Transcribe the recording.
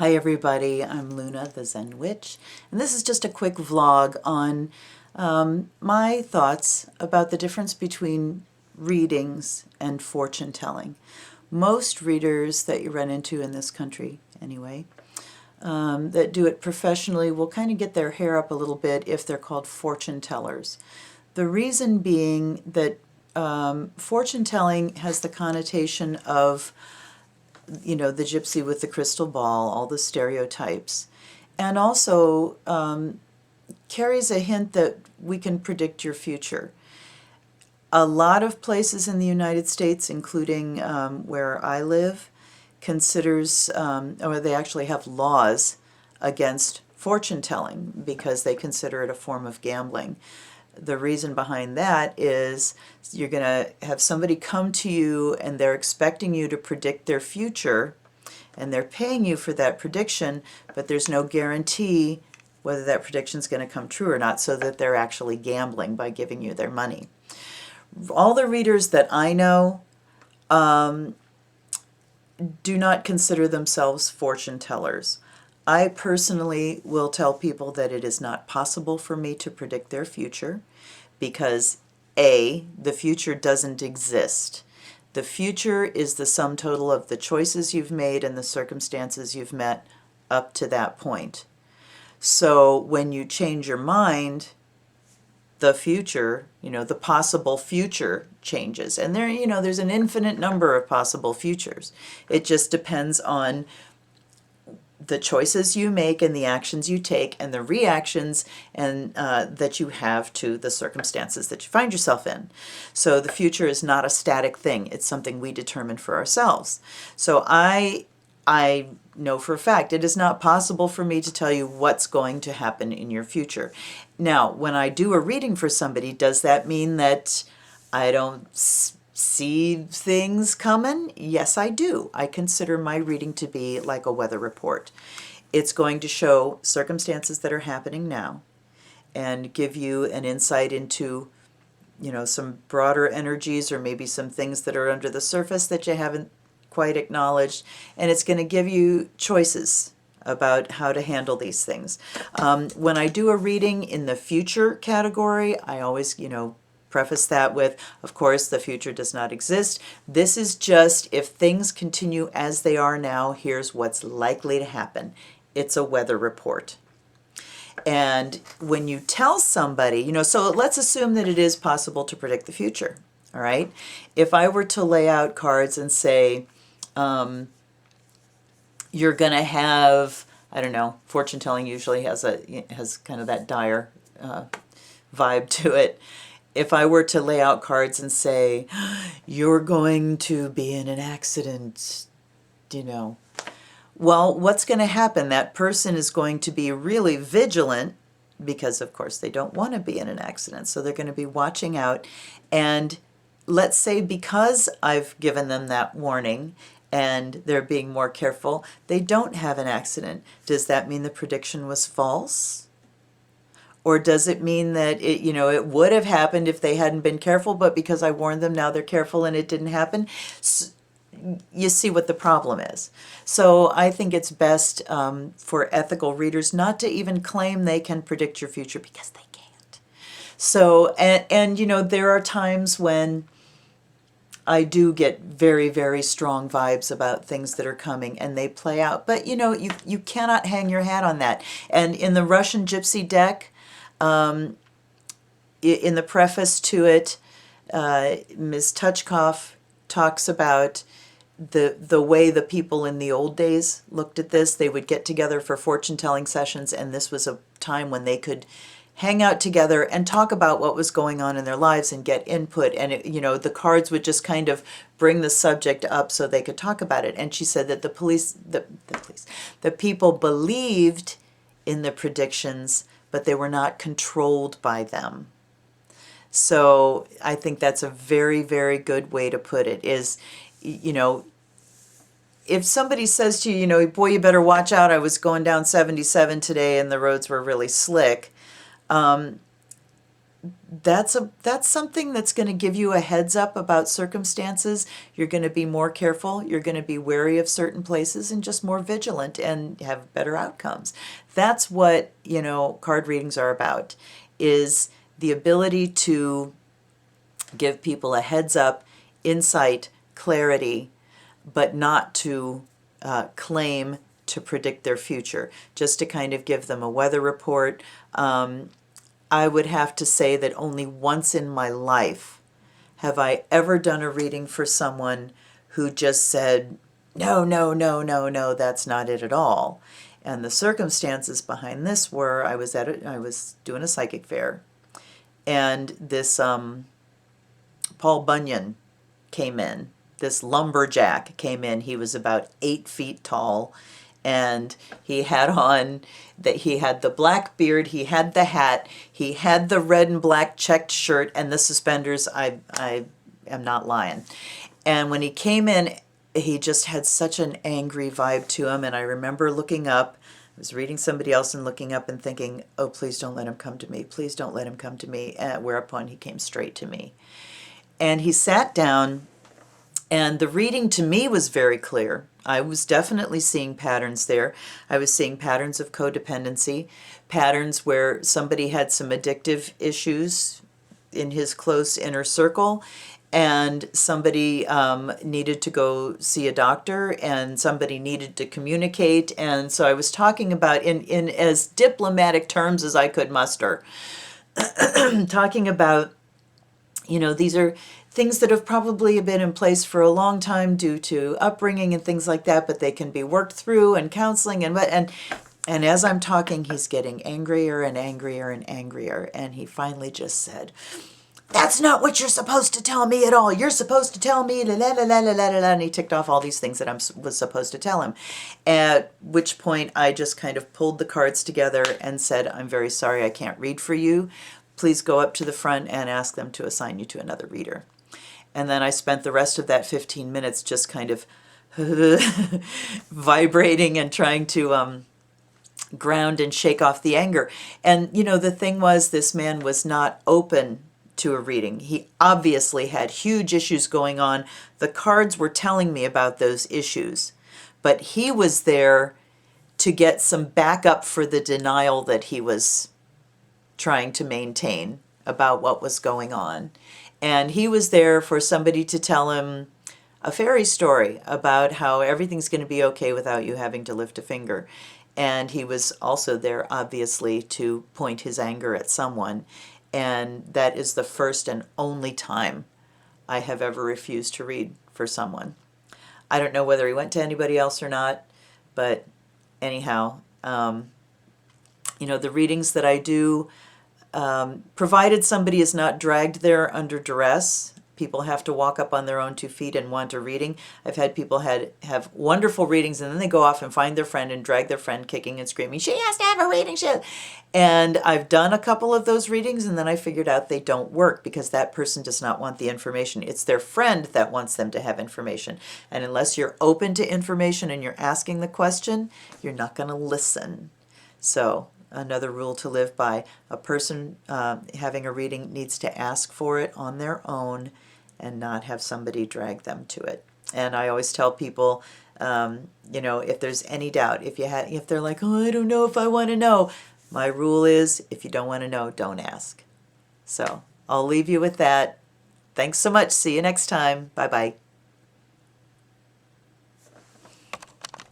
Hi everybody, I'm Luna, the Zen Witch, and this is just a quick vlog on my thoughts about the difference between readings and fortune telling. Most readers that you run into in this country, anyway, that do it professionally will kind of get their hair up a little bit if they're called fortune tellers. The reason being that fortune telling has the connotation of the gypsy with the crystal ball, all the stereotypes, and also carries a hint that we can predict your future. A lot of places in the United States, including where I live, considers, or they actually have laws against fortune telling because they consider it a form of gambling. The reason behind that is you're going to have somebody come to you and they're expecting you to predict their future, and they're paying you for that prediction, but there's no guarantee whether that prediction is going to come true or not, so that they're actually gambling by giving you their money. All the readers that I know do not consider themselves fortune tellers. I personally will tell people that it is not possible for me to predict their future because A, the future doesn't exist. The future is the sum total of the choices you've made and the circumstances you've met up to that point. So when you change your mind, the future, the possible future changes. And there's an infinite number of possible futures. It just depends on the choices you make and the actions you take and the reactions and that you have to the circumstances that you find yourself in. So the future is not a static thing. It's something we determine for ourselves. So I know for a fact it is not possible for me to tell you what's going to happen in your future. Now, when I do a reading for somebody, does that mean that I don't see things coming? Yes, I do. I consider my reading to be like a weather report. It's going to show circumstances that are happening now and give you an insight into, some broader energies or maybe some things that are under the surface that you haven't quite acknowledged. And it's going to give you choices about how to handle these things. When I do a reading in the future category, I always, preface that with, of course, the future does not exist. This is just if things continue as they are now, here's what's likely to happen. It's a weather report. And when you tell somebody, so let's assume that it is possible to predict the future, all right? If I were to lay out cards and say, you're going to have, I don't know, fortune telling usually has kind of that dire vibe to it. If I were to lay out cards and say, you're going to be in an accident, well, what's going to happen? That person is going to be really vigilant because, of course, they don't want to be in an accident. So they're going to be watching out. And let's say because I've given them that warning and they're being more careful, they don't have an accident. Does that mean the prediction was false? Or does it mean that it would have happened if they hadn't been careful, but because I warned them, now they're careful and it didn't happen? You see what the problem is. So I think it's best for ethical readers not to even claim they can predict your future because they can't. So, and there are times when I do get very, very strong vibes about things that are coming and they play out. But, you cannot hang your hat on that. And in the Russian Gypsy deck, in the preface to it, Ms. Tuchkov talks about the way the people in the old days looked at this. They would get together for fortune-telling sessions, and this was a time when they could hang out together and talk about what was going on in their lives and get input. And, the cards would just kind of bring the subject up so they could talk about it. And she said that the people believed in the predictions, but they were not controlled by them. So I think that's a very, very good way to put it is, if somebody says to you, boy, you better watch out. I was going down 77 today and the roads were really slick. that's something that's going to give you a heads up about circumstances. You're going to be more careful. You're going to be wary of certain places and just more vigilant and have better outcomes. That's what, card readings are about, is the ability to give people a heads up, insight, clarity, but not to claim to predict their future, just to kind of give them a weather report. I would have to say that only once in my life have I ever done a reading for someone who just said, no, no, no, no, no, that's not it at all. And the circumstances behind this were I was doing a psychic fair, and this Paul Bunyan came in. This lumberjack came in. He was about 8 feet tall, and he had the black beard, he had the hat, he had the red and black checked shirt and the suspenders. I am not lying. And when he came in, he just had such an angry vibe to him. And I remember looking up, I was reading somebody else and looking up and thinking, oh, please don't let him come to me. Please don't let him come to me. Whereupon he came straight to me. And he sat down, and the reading to me was very clear. I was definitely seeing patterns there. I was seeing patterns of codependency, patterns where somebody had some addictive issues in his close inner circle, and somebody needed to go see a doctor, and somebody needed to communicate. And so I was talking about, in as diplomatic terms as I could muster, talking about, these are things that have probably been in place for a long time due to upbringing and things like that, but they can be worked through and counseling and as I'm talking, he's getting angrier and angrier and angrier, and he finally just said, "That's not what you're supposed to tell me at all. You're supposed to tell me la la la la la la la," and he ticked off all these things that I was supposed to tell him. At which point I just kind of pulled the cards together and said, "I'm very sorry, I can't read for you. Please go up to the front and ask them to assign you to another reader." And then I spent the rest of that 15 minutes just kind of vibrating and trying to ground and shake off the anger. And, the thing was, this man was not open to a reading. He obviously had huge issues going on. The cards were telling me about those issues. But he was there to get some backup for the denial that he was trying to maintain about what was going on. And he was there for somebody to tell him a fairy story about how everything's going to be okay without you having to lift a finger. And he was also there, obviously, to point his anger at someone. And that is the first and only time I have ever refused to read for someone. I don't know whether he went to anybody else or not, but anyhow, the readings that I do, provided somebody is not dragged there under duress, people have to walk up on their own 2 feet and want a reading. I've had people have wonderful readings, and then they go off and find their friend and drag their friend kicking and screaming, "She has to have a reading." And I've done a couple of those readings, and then I figured out they don't work because that person does not want the information. It's their friend that wants them to have information. And unless you're open to information and you're asking the question, you're not going to listen. So another rule to live by: a person having a reading needs to ask for it on their own and not have somebody drag them to it. And I always tell people, if there's any doubt, if they're like, "Oh, I don't know if I want to know," my rule is, if you don't want to know, don't ask. So I'll leave you with that. Thanks so much. See you next time. Bye-bye.